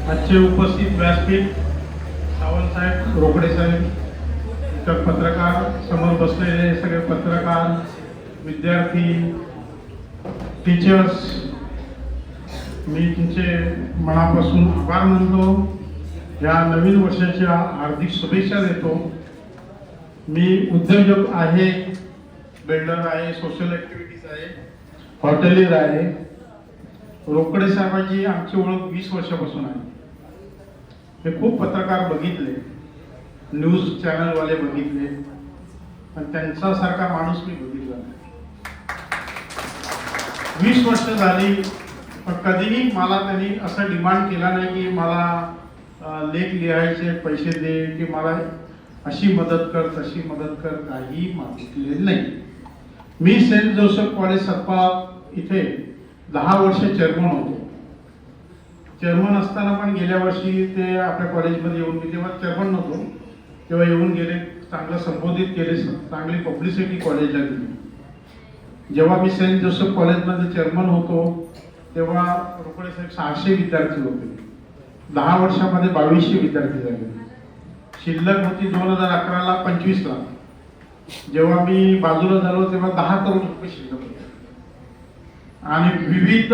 आजचे उपस्थित व्यासपीठ सावंत साहेब, रोकडे साहेब, इतर पत्रकार, समोर बसलेले सगळे पत्रकार, विद्यार्थी, टीचर्स, मी तुमचे मनापासून आभार मानतो. या नवीन वर्षाच्या हार्दिक शुभेच्छा देतो. मी उद्योजक आहे, बिल्डर आहे, सोशल ॲक्टिव्हिटीज आहे, हॉटेलियर आहे. रोकडे साहेबांची आमची ओळख 20 वर्षापासून आहे. हे खूप पत्रकार बघितले, न्यूज चॅनलवाले बघितले, पण त्यांच्यासारखा माणूस मी बघितला नाही. 20 वर्ष झाली, पण कधीही मला त्यांनी असं डिमांड केला नाही की मला लेख लिहायचे पैसे दे, की मला अशी मदत कर, तशी मदत कर, काही मागितले नाही. मी सेंट जोसेफ कॉलेज सत्पाळ इथे 10 वर्ष चेअरमन होतो. चेअरमन असताना पण गेल्या वर्षी ते आपल्या कॉलेजमध्ये येऊन, मी तेव्हा चेअरमन नव्हतो, तेव्हा येऊन गेले, चांगलं संबोधित केले, चांगली पब्लिसिटी कॉलेजला दिली. जेव्हा मी सेंट जोसेफ कॉलेजमध्ये चेअरमन होतो तेव्हा रोकडे साहेब 600 विद्यार्थी होते. 10 वर्षामध्ये 2200 विद्यार्थी झाले. शिल्लक होती 2011ला 25 लाख. जेव्हा मी बाजूला झालो तेव्हा 10 करोड रुपये शिल्लक होते. आणि विविध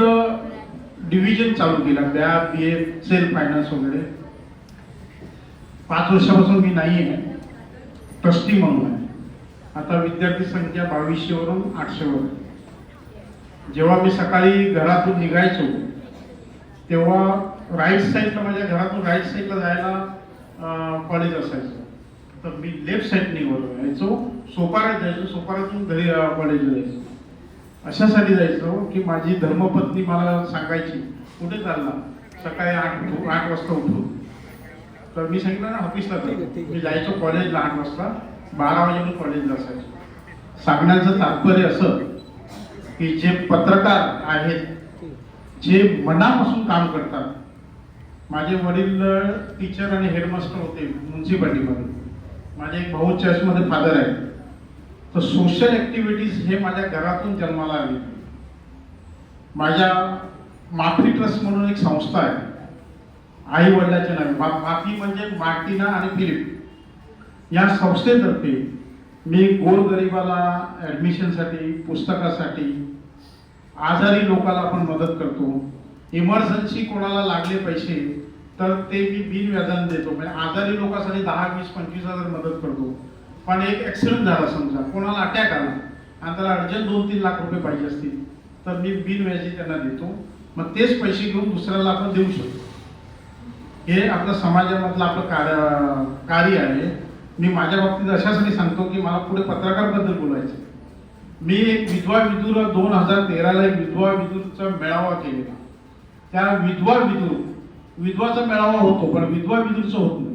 डिव्हिजन चालू केला, बॅब, बीए, सेल्फ फायनान्स वगैरे. 5 वर्षापासून मी नाही आहे, ट्रस्टी म्हणून आहे. आता विद्यार्थी संख्या 2200 वरून 800 वर. जेव्हा मी सकाळी घरातून निघायचो तेव्हा राईट साईडला, माझ्या घरातून राईट साईडला जायला कॉलेज असायचं, तर मी लेफ्ट साईडने यायचो, सोपाऱ्यात जायचो, सोपाऱ्यातून घरी कॉलेजला जायचो. अशासाठी जायचो की माझी धर्मपत्नी मला सांगायची, कुठे चालला, सकाळी 8 वाजता उठून. तर मी सांगितलं ना, ऑफिसला जातो. मी जायचो कॉलेजला 8 वाजता, 12 वाजेपर्यंत कॉलेजला असायचो. सांगण्याचं तात्पर्य असं की जे पत्रकार आहेत, जे मनापासून काम करतात. माझे वडील टीचर आणि हेडमास्टर होते म्युन्सिपाल्टीमध्ये. माझे एक भाऊ चर्चमध्ये फादर आहे. तर सोशल ॲक्टिव्हिटीज हे माझ्या घरातून जन्माला आली. माझ्या माफी ट्रस्ट म्हणून एक संस्था आहे, आई वडिलाच्या नावे. माफी म्हणजे मार्टिना आणि फिलिप. या संस्थेतर्फे मी गोरगरिबाला ॲडमिशनसाठी, पुस्तकासाठी, आजारी लोकांना आपण मदत करतो. इमर्जन्सी कोणाला लागले पैसे तर ते मी बिन व्याजाने देतो. म्हणजे आजारी लोकांसाठी 10, 20, 25 हजार मदत करतो. पण एक ॲक्सिडेंट झाला, समजा कोणाला अटॅक आला आणि त्याला अर्जंट 2-3 लाख रुपये पाहिजे असतील, तर मी बिन व्याजी त्यांना देतो. मग तेच पैसे घेऊन दुसऱ्याला आपण देऊ शकतो. हे आपलं समाजामधलं आपलं कार्य आहे. मी माझ्या बाबतीत अशासाठी सांगतो की मला पुढे पत्रकाराबद्दल बोलायचं. मी एक विधवा विदूर 2013ला एक विधवा विदूरचा मेळावा केलेला. त्या विधवाचा मेळावा होतो, पण विधवा विदूरचं होत नाही.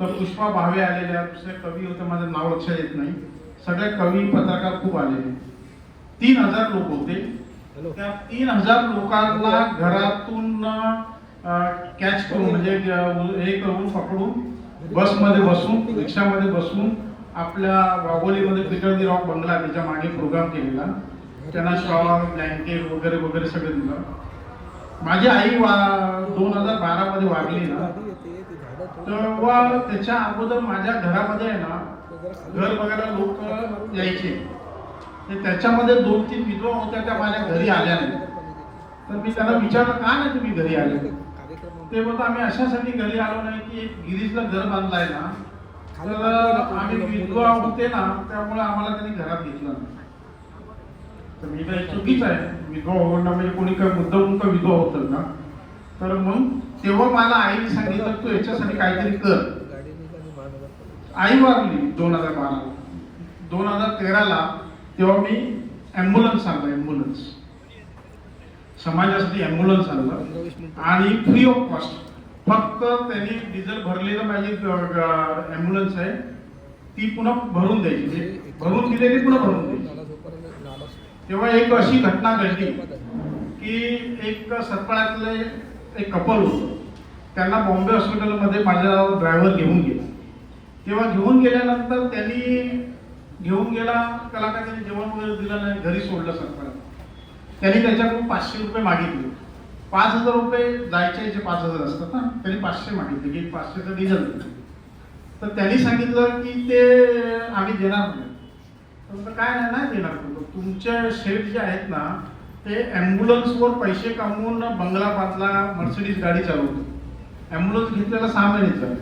तर पुष्पा भावे आलेल्या, दुसरे कवी होते, माझं नाव लक्षात येत नाही, सगळे कवी पत्रकार खूप आलेले. 3000 लोक होते. त्या 3000 लोकांना घरातून कॅच करून, म्हणजे हे करून पकडून, बसमध्ये बसून, रिक्षामध्ये बसून, आपल्या वाघोलीमध्ये पीटर दी रॉक बंगला, त्याच्या मागे प्रोग्राम केलेला. त्यांना शॉल, ब्लँकेट वगैरे वगैरे सगळं दिलं. माझी आई 2012मध्ये वारली ना, तेव्हा त्याच्या अगोदर माझ्या घरामध्ये आहे ना, घर बघायला लोक यायचे. त्याच्यामध्ये 2-3 विधवा होत्या, त्या माझ्या घरी आल्या नाही. तर मी त्यांना विचारलं, का नाही तुम्ही घरी आले? ते बोलतो, आम्ही अशासाठी घरी आलो नाही की एक गिरीजला घर बांधलाय ना, तर आम्ही विधवा होते ना, त्यामुळे आम्हाला त्यांनी घरात घेतलं नाही. तर मी काही चुकीचं आहे, विधवा होणं म्हणजे कोणी काय मुद्दाम का विधवा होतं ना. तर मग तेव्हा मला आईने सांगितलं, तू याच्यासाठी काहीतरी कर. आई वारली 2012ला. 2013ला तेव्हा मी ॲम्ब्युलन्स आणलं, ॲम्ब्युलन्स समाजासाठी ॲम्ब्युलन्स आणलं आणि फ्री ऑफ कॉस्ट. फक्त त्यांनी डिझेल भरलेलं माझी ॲम्ब्युलन्स आहे, ती पुन्हा भरून द्यायची, भरून दिलेली पुन्हा भरून द्यायची. तेव्हा एक अशी घटना घडली की एक सतपाळ्यातले एक कपल होतं, त्यांना बॉम्बे हॉस्पिटलमध्ये माझा ड्रायव्हर घेऊन गेला. तेव्हा घेऊन गेल्यानंतर त्यांनी घेऊन गेला, त्याला काय जेवण वगैरे दिलं नाही, घरी सोडलं सतपाळ्यात. त्यांनी त्याच्याकडून 500 रुपये मागितले. 5,000 रुपये जायचे याचे 5,000 असतात ना, त्यांनी 500 मागितले की 500चं डिझेल. तर त्यांनी सांगितलं की ते आम्ही देणार नाही. तर काय नाही देणार. तुमचे शेठ जे आहेत ना ते ॲम्ब्युलन्सवर पैसे कमवून बंगला बांधला, मर्सिडीज गाडी चालवतो. ॲम्ब्युलन्स घेतलेला 6 महिने झाले,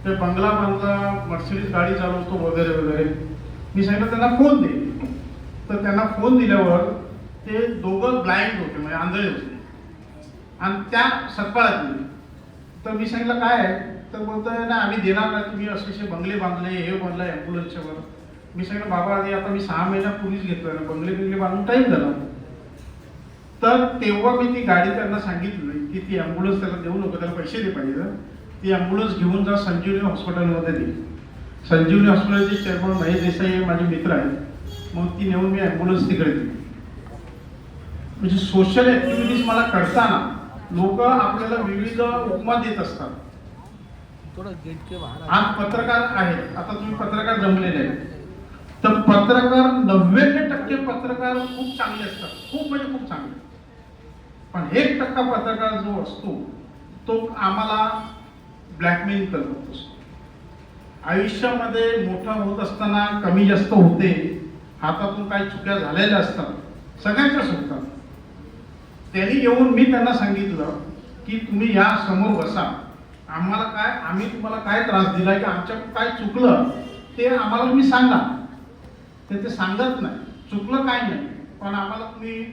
ते बंगला बांधला, मर्सिडीज गाडी चालवतो वगैरे वगैरे. मी सांगितलं त्यांना फोन दे. तर त्यांना फोन दिल्यावर ते दोघं ब्लाइंड होते, म्हणजे आंधळे होते आणि त्या सकाळातली. तर मी सांगितलं काय आहे, तर बोलतोय ना आम्ही देणार नाही, तुम्ही असे बंगले बांधले, हे बांधलं ॲम्ब्युलन्सच्या वर. मी सांगितलं बाबा आधी आता मी 6 महिन्यापूर्वीच घेतलं ना, बंगले बांधून टाईम झाला. तर तेव्हा मी ती गाडी त्यांना सांगितली की ती ॲम्ब्युलन्स त्याला देऊ नको, त्याला पैसे दे पाहिजे. ती ॲम्ब्युलन्स घेऊन जा संजीवनी हॉस्पिटलमध्ये दे. संजीवनी हॉस्पिटलचे चेअरमन महेश देसाई हे माझे मित्र आहेत. मग ती नेऊन मी ॲम्ब्युलन्स तिकडे दिली. म्हणजे सोशल ॲक्टिव्हिटीज मला करताना लोक आपल्याला विविध उपमा देत असतात. आज पत्रकार आहेत, आता तुम्ही पत्रकार जमलेले आहेत, तर पत्रकार 99% पत्रकार खूप चांगले असतात, खूप म्हणजे खूप चांगले. पण 1% पत्रकार जो असतो तो आम्हाला ब्लॅकमेल करत असतो. आयुष्यामध्ये मोठा होत असताना कमी जास्त होते, हातातून काही चुक्या झालेल्या असतात, सगळ्यांच्याच होतात. त्यांनी येऊन मी त्यांना सांगितलं की तुम्ही या समोर बसा, आम्हाला काय, आम्ही तुम्हाला काय त्रास दिला की आमच्याकडून काय चुकलं ते आम्हाला तुम्ही सांगा. ते सांगत नाही, चुकलं काय नाही, पण आम्हाला तुम्ही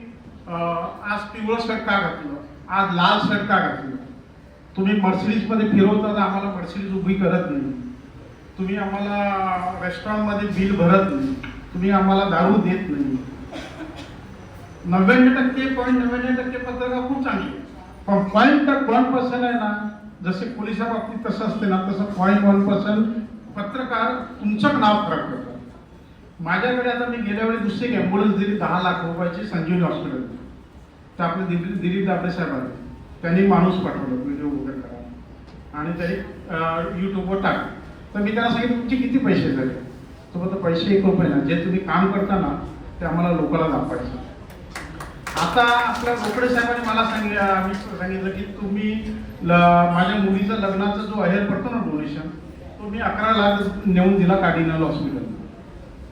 आज पिवळं शर्ट का घातलं, आज लाल शर्ट का घातलं, तुम्ही मर्सिडीजमध्ये फिरवता आम्हाला मर्सिडीज उभी करत नाही, तुम्ही आम्हाला रेस्टॉरंटमध्ये बिल भरत नाही, तुम्ही आम्हाला दारू देत नाही. 99% पत्रकार खूप चांगले, पण 0.1% आहे ना, जसे पोलिसा बाबतीत तसं असते ना, तसं 0.1% पत्रकार तुमचं नाव खराब करतात. माझ्याकडे आता मी गेल्या वेळी दुसरी ॲम्ब्युलन्स दिली 10 लाख रुपयाची संजीवनी हॉस्पिटल. तर आपले दिलीप दाबडे साहेब आले, त्यांनी माणूस पाठवलं व्हिडिओ वगैरे करा आणि त्यांनी यूट्यूबवर टाकलं. तर मी त्यांना सांगितलं तुमचे किती पैसे झाले. तो बोलतो पैसे 1 रुपये ना, जे तुम्ही काम करता ना ते आम्हाला लोकांना दाखवायचं. आता आपल्या रोकडे साहेबांनी मला सांगितलं की तुम्ही माझ्या मुलीचा लग्नाचा जो अहेर पडतो ना डोनेशन, तो मी 11 लाख नेऊन दिला कार्डिनल हॉस्पिटल.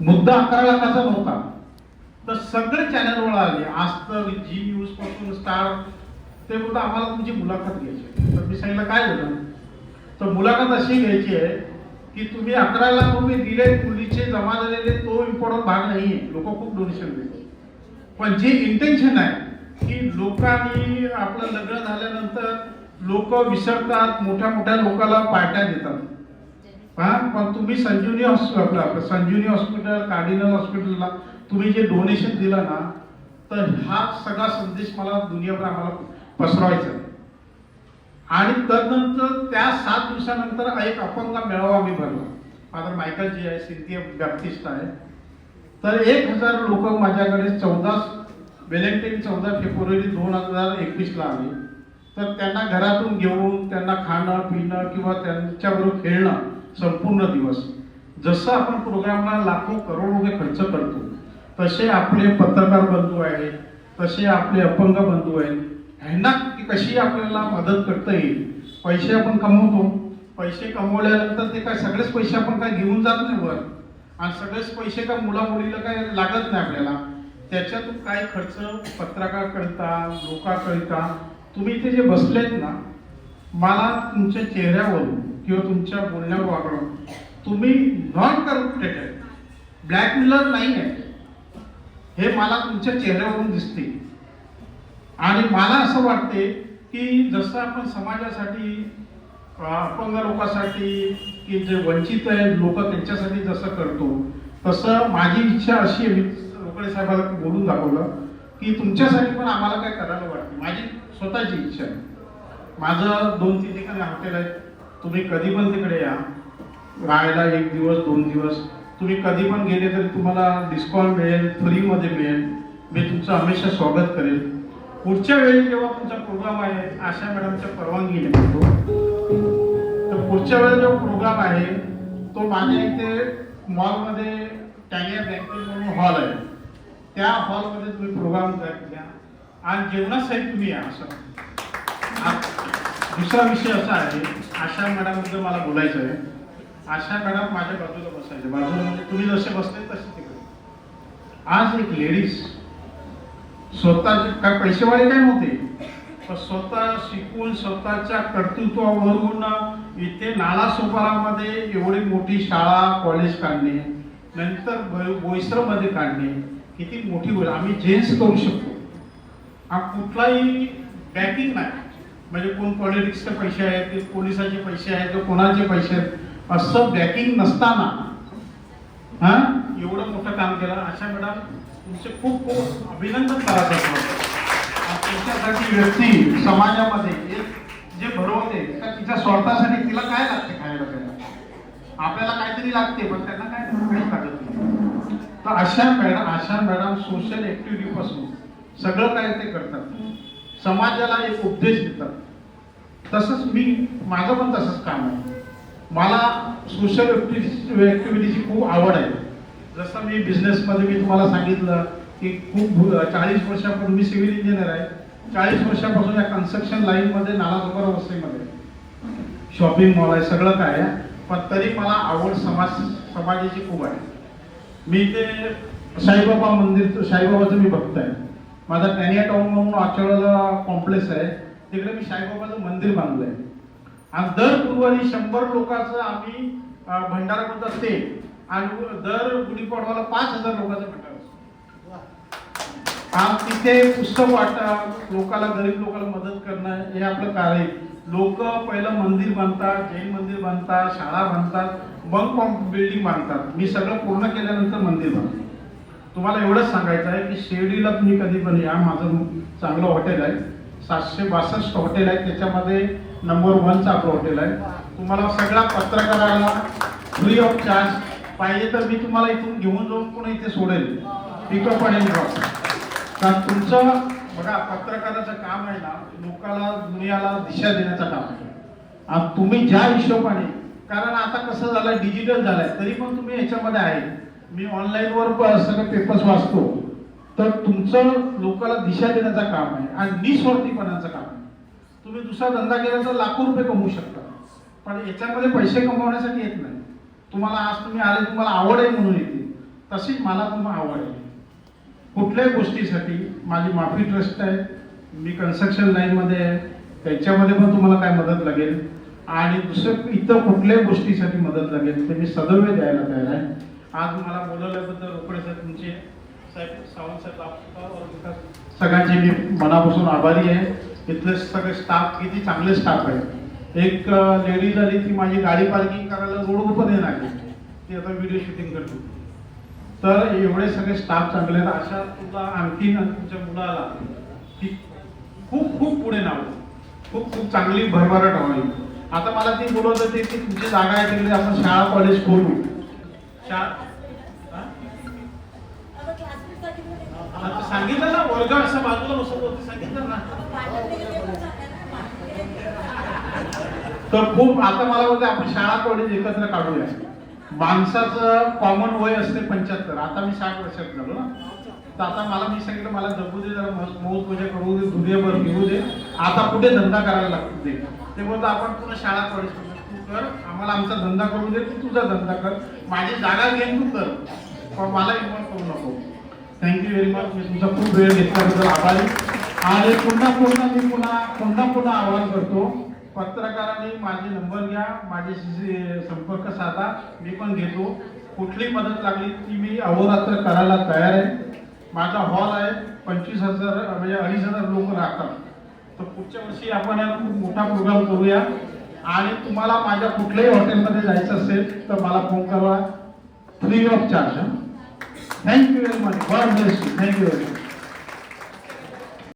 मुद्दा 11 लाखाचा नव्हता. तर सगळे चॅनलवर आले, आज तर जी न्यूज पासून स्टार, ते बोलता आम्हाला तुमची मुलाखत घ्यायची. तर मी सांगितलं काय झालं. तर मुलाखत अशी घ्यायची आहे की तुम्ही 11 लाख रुपये दिले, मुलीचे जमा झालेले, तो इम्पॉर्टंट भाग नाहीये. लोक खूप डोनेशन देतात, पण जे इंटेन्शन आहे की लोकांनी आपलं लग्न झाल्यानंतर लोक विसरतात, मोठ्या मोठ्या लोकांना पार्ट्या देतात. पण तुम्ही संजीवनी हॉस्पिटल, कार्डिनल हॉस्पिटलला तुम्ही जे डोनेशन दिलं ना, तर हा सगळा संदेश मला दुनियाभर आम्हाला पसरवायचा आहे. आणि तदनंतर त्या 7 दिवसानंतर एक अपंग मेळावा आम्ही भरला. फादर मायकल जी आहे, सिंथिया बॅप्टिस्ट आहे. तर 1000 लोक माझ्याकडे 14 फेब्रुवारी 2021 आले. तर त्यांना घरातून घेऊन त्यांना खाणं पिणं किंवा त्यांच्याबरोबर खेळणं संपूर्ण दिवस. जसं आपण प्रोग्रामला लाखो करोड रुपये खर्च करतो, तसे आपले पत्रकार बंधू आहेत, तसे आपले अपंग बंधू आहेत, ह्यांना कशी आपल्याला मदत करता येईल. पैसे आपण कमवतो, पैसे कमवल्यानंतर ते काय सगळेच पैसे आपण काय घेऊन जात नाही वर, आणि सगळेच पैसे का मुलामुलीला काय लागत नाही आपल्याला. त्याच्यातून काय खर्च पत्रकार करता, लोकांकरिता. तुम्ही इथे जे बसलेत ना, मला तुमच्या चेहऱ्यावरून किंवा तुमच्या बोलण्यावर वागणून तुम्ही नॉन करप्टेड आहे, ब्लॅकमेलर नाही आहे, हे मला तुमच्या चेहऱ्यावरून दिसते. आणि मला असं वाटते की जसं आपण समाजासाठी, अपंग लोकांसाठी, की जे वंचित आहेत लोक त्यांच्यासाठी जसं करतो, तसं माझी इच्छा अशी आहे, रोकडे साहेबांना बोलून दाखवलं की तुमच्यासाठी पण आम्हाला काय करायला वाटते. माझी स्वतःची इच्छा आहे. माझं 2-3 ठिकाणी हॉटेल आहे, तुम्ही कधी पण तिकडे या राहायला, 1 दिवस 2 दिवस तुम्ही कधी पण गेले तरी तुम्हाला डिस्काउंट मिळेल, फ्रीमध्ये मिळेल. मी तुमचं हमेशा स्वागत करेल. पुढच्या वेळी जेव्हा तुमचा प्रोग्राम आहे, आशा मॅडमच्या परवानगीने करतो, तर पुढच्या वेळी जो प्रोग्राम आहे तो माझ्या इथे मॉलमध्ये टॅनिया बँकेट म्हणून हॉल आहे, त्या हॉलमध्ये तुम्ही प्रोग्राम घ्या. आज जेवणासाठी तुम्ही या असं. दुसरा विषय असा आहे, आशा मॅडमबद्दल मला बोलायचं आहे. आशा मॅडम माझ्या बाजूला बसायचे, बाजूला म्हणजे तुम्ही जसे बसले तसे तिकडे. आज एक लेडीज स्वतःचे काय पैसेवाले काय नव्हते, पण स्वतः शिकून स्वतःच्या कर्तृत्वावरून इथे नालासोपारामध्ये एवढी मोठी शाळा कॉलेज काढणे, नंतर बोईसरमध्ये काढणे, किती मोठी गोष्ट. आम्ही जेन्स करू शकतो. हा कुठलाही बॅकिंग नाही, म्हणजे कोण पॉलिटिक्सचे पैसे आहेत, ते पोलिसाचे पैसे आहेत, ते कोणाचे पैसे आहेत, असं बॅकिंग नसताना हा एवढं मोठं काम केलं. अशा मॅडम तुमचे खूप खूप अभिनंदन करायचं असतं. तुमच्यासाठी व्यक्ती समाजामध्ये एक जे भरवते का तिच्या स्वार्थासाठी तिला काय लागते खायला प्यायला, आपल्याला काहीतरी लागते पण त्यांना काय काही लागत नाही. तर आशा मॅडम सोशल ऍक्टिव्हिटी पासून सगळं काय ते करतात, समाजाला एक उपदेश देतात. तसंच माझं पण तसंच काम आहे. मला सोशल ऍक्टिव्हिटीची खूप आवड आहे. जसं मी बिझनेसमध्ये मी तुम्हाला सांगितलं की खूप 40 वर्षापूर्वी मी सिव्हिल इंजिनियर आहे. 40 वर्षापासून या कन्स्ट्रक्शन लाईनमध्ये नालासोपारा वस्तीमध्ये शॉपिंग मॉल आहे, सगळं काय आहे. पण तरी मला आवड समाजाची खूप आहे. मी ते साईबाबा मंदिर, साईबाबाचं मी भक्त आहे. माझा टॅनिया टाउन म्हणून आचळला कॉम्प्लेक्स आहे, तिकडे मी साईबाबाचं मंदिर बांधलंय. आणि दर गुरुवारी 100 लोकांचं आम्ही भंडारा करत असते आणि दर गुढीपाडवाला 5000 लोकांचा भंडारा असतो. आणि तिथे पुस्तक वाटणं, लोकांना गरीब लोकांना मदत करणं हे आपलं कार्य आहे. लोक पहिलं मंदिर बांधतात, जैन मंदिर बांधतात, शाळा बांधतात, मग बिल्डिंग बांधतात. मी सगळं पूर्ण केल्यानंतर मंदिर बांधतो. तुम्हाला एवढंच सांगायचं आहे की शिर्डीला तुम्ही कधी पण या. माझं चांगलं हॉटेल आहे, 762 हॉटेल आहे, त्याच्यामध्ये नंबर 1चं आपलं हॉटेल आहे. तुम्हाला सगळ्या पत्रकाराला फ्री ऑफ चार्ज पाहिजे तर मी तुम्हाला इथून घेऊन जाऊन पुन्हा इथे सोडेल, पिकअप आणि ड्रॉप. कारण तुमचं बघा पत्रकाराचं काम आहे ना, लोकांना दुनियाला दिशा देण्याचं काम आहे. आणि तुम्ही ज्या हिशोबाने, कारण आता कसं झालंय डिजिटल झालंय, तरी पण तुम्ही याच्यामध्ये आहे. मी ऑनलाईनवर सगळे पेपर्स वाचतो. तर तुमचं लोकांना दिशा देण्याचं काम आहे आणि निस्वार्थीपणाचं काम आहे. तुम्ही दुसरा धंदा केला तर लाखो रुपये कमवू शकता, पण याच्यामध्ये पैसे कमवण्यासाठी येत नाही. तुम्हाला आज तुम्ही आले, तुम्हाला आवड आहे म्हणून येते. तशीच मला तुम्हाला आवड आहे. कुठल्याही गोष्टीसाठी माझी माफी ट्रस्ट आहे, मी कन्स्ट्रक्शन लाईनमध्ये आहे, त्याच्यामध्ये पण तुम्हाला काय मदत लागेल आणि दुसरं इतर कुठल्याही गोष्टीसाठी मदत लागेल तर मी सदैव द्यायला तयार आहे. आज मला बोलवल्याबद्दल रोकडे साहेब, तुमचे साहेब, सावंत साहेब, सगळ्यांचे मी मनापासून आभारी आहे. इथले सगळे स्टाफ किती चांगले स्टाफ आहे. एक लेडीज आली ती माझी गाडी पार्किंग करायला रोड पण येणार नाही, ती आता व्हिडिओ शूटिंग करतो. तर एवढे सगळे स्टाफ चांगले आहेत. अशा तुला आणखी तुमच्या मुलाला ती खूप खूप पुढे नाव, खूप खूप चांगली भरभराट व्हावी. आता मला ती बोलवत होती की तुमची जागा आहे तिकडे आपण शाळा कॉलेज खोलू. सांगितलं ना, वर्ग असं बाजूला बसवत होते, सांगितलं ना. तर खूप आता मला बोलते आपण शाळा कॉलेज एकत्र काढूया. माणसाचं कॉमन वय असते 75, आता मी 60 वर्षात झालो ना. तर आता मला मी सांगितलं मला जगू दे, जरा मौत मजा करू दे, दुनियाभर घेऊ दे, आता कुठे धंदा करायला लागतो ते. ते बोलतो आपण पुन्हा शाळा कॉलेज तू कर, आम्हाला आमचा धंदा करू दे, तू तुझा धंदा कर, माझी जागा घेऊन तू कर, पण मला इन्व्हॉल्व करू नको. Thank you very much. मी तुमचा खूप वेळ घेतल्याबद्दल आभारी. आणि पुन्हा आवाहन करतो, पत्रकारांनी माझे नंबर घ्या, माझ्याशी संपर्क साधा, मी पण घेतो. कुठली मदत लागली ती मी अहोरात्र करायला तयार आहे. माझा हॉल आहे, 25,000 म्हणजे 2,500 लोक राहतात. तर पुढच्या वर्षी आपण खूप मोठा प्रोग्राम करूया. आणि तुम्हाला माझ्या कुठल्याही हॉटेलमध्ये जायचं असेल तर मला फोन करा, free of charge. Thank you very much. God bless you. Thank you very much.